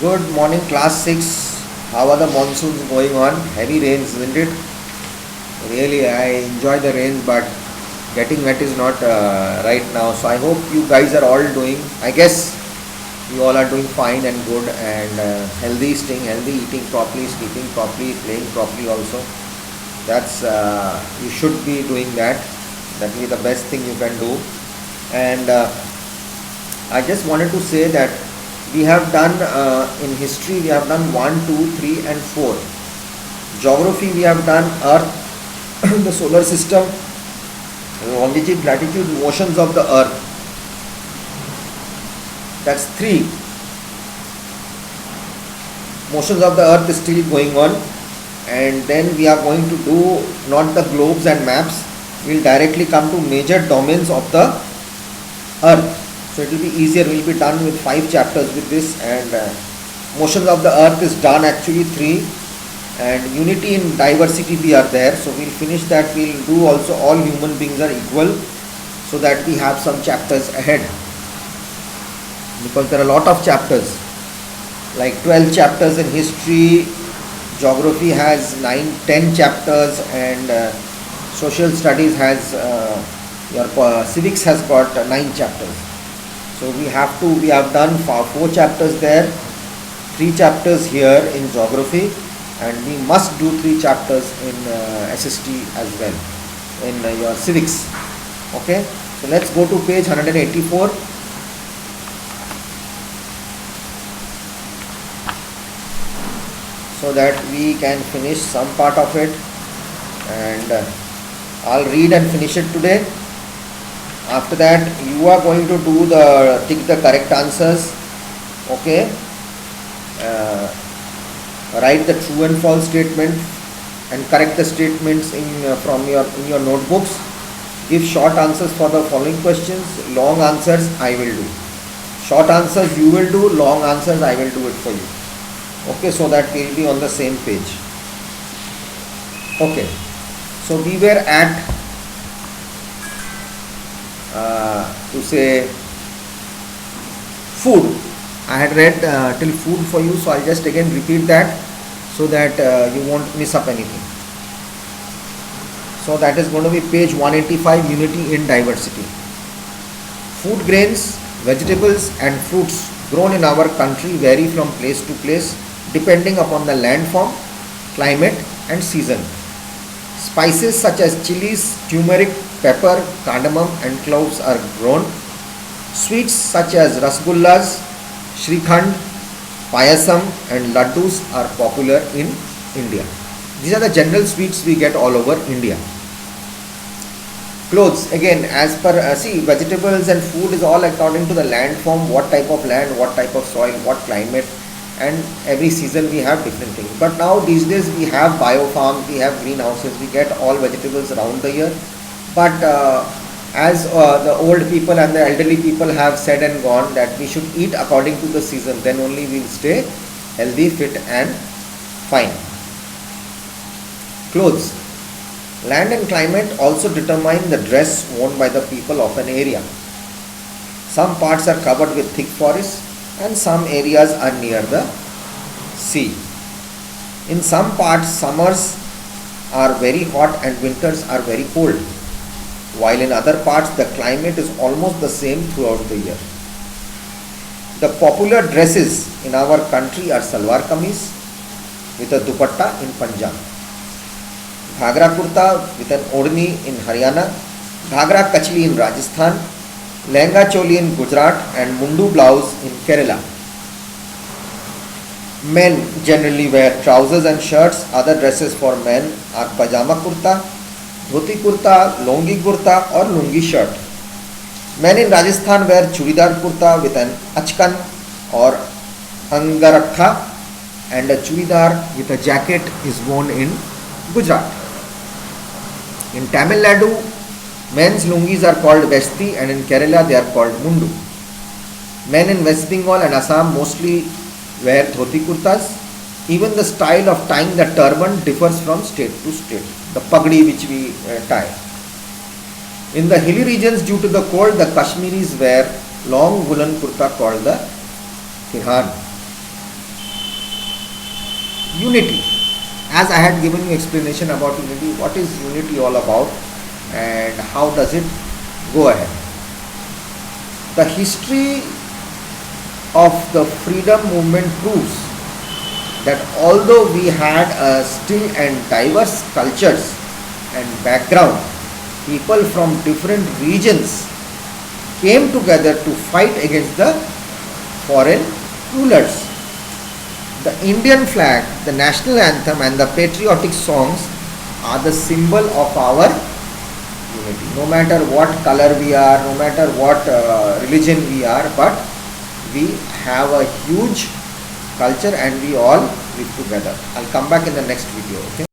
Good morning, class 6. How are the monsoons going on? Heavy rains, isn't it? Really, I enjoy the rains, but getting wet is not right now. So I hope you guys are all doing. I guess you all are doing fine and good and healthy, staying healthy, eating properly, sleeping properly, playing properly also. That's you should be doing that. That will be the best thing you can do. And I just wanted to say that we have done in history we have done 1, 2, 3, and 4. Geography we have done Earth, the solar system, longitude, latitude, motions of the Earth. That's 3. Motions of the Earth is still going on, and then we are going to do not the globes and maps. We'll directly come to major domains of the Earth. So it will be easier. We'll be done with 5 chapters with this, and motions of the Earth is done actually 3, and unity in diversity we are there. So we'll finish that. We'll do also all human beings are equal, so that we have some chapters ahead, because there are a lot of chapters, like 12 chapters in history. Geography has 9, 10 chapters, and social studies has your civics has got 9 chapters. So we have done 4 chapters there, 3 chapters here in geography, and we must do 3 chapters in SST as well, in your civics. Okay, so let's go to page 184. So that we can finish some part of it, and I'll read and finish it today. After that you are going to do the tick the correct answers. Okay, write the true and false statement and correct the statements from your notebooks. Give short answers for the following questions. Long answers I will do. Short answers you will do, long answers I will do it for you. Okay, so that we will be on the same page. Okay, so we were at to say food. I had read till food for you, so I'll just again repeat that, so that you won't miss up anything. So that is going to be page 185, unity in diversity. Food grains, vegetables and fruits grown in our country vary from place to place depending upon the landform, climate and season. Spices such as chilies, turmeric, pepper, cardamom and cloves are grown. Sweets such as rasgullas, shrikhand, payasam and laddus are popular in India. These are the general sweets we get all over India. Clothes, again, as per see, vegetables and food is all according to the landform, what type of land, what type of soil, what climate, and every season we have different things. But now these days we have biofarms, we have greenhouses, we get all vegetables around the year. But as the old people and the elderly people have said and gone, that we should eat according to the season, then only we will stay healthy, fit and fine. Clothes, land and climate also determine the dress worn by the people of an area. Some parts are covered with thick forests and some areas are near the sea. In some parts, summers are very hot and winters are very cold, while in other parts the climate is almost the same throughout the year. The popular dresses in our country are salwar kameez with a dupatta in Punjab, ghagra kurta with an odhni in Haryana, ghagra kachli in Rajasthan, lehenga choli in Gujarat and mundu blouse in Kerala. Men generally wear trousers and shirts. Other dresses for men are pajama kurta, dhoti kurta, longi kurta or lungi shirt. Men in Rajasthan wear churidar kurta with an achkan or angarakha, and a churidar with a jacket is worn in Gujarat. In Tamil Nadu, men's lungis are called vesti and in Kerala they are called mundu. Men in West Bengal and Assam mostly wear dhoti kurtas. Even the style of tying the turban differs from state to state. The pagdi which we tie. In the hilly regions, due to the cold, the Kashmiris wear long woolen kurta called the firhan. unity. As I had given you explanation about unity, what is unity all about and how does it go ahead. The history of the freedom movement proves that although we had a still and diverse cultures and background, people from different regions came together to fight against the foreign rulers. The Indian flag, the national anthem and the patriotic songs are the symbol of our unity. No matter what color we are, no matter what religion we are, but we have a huge culture and we all live together. I'll come back in the next video. Okay.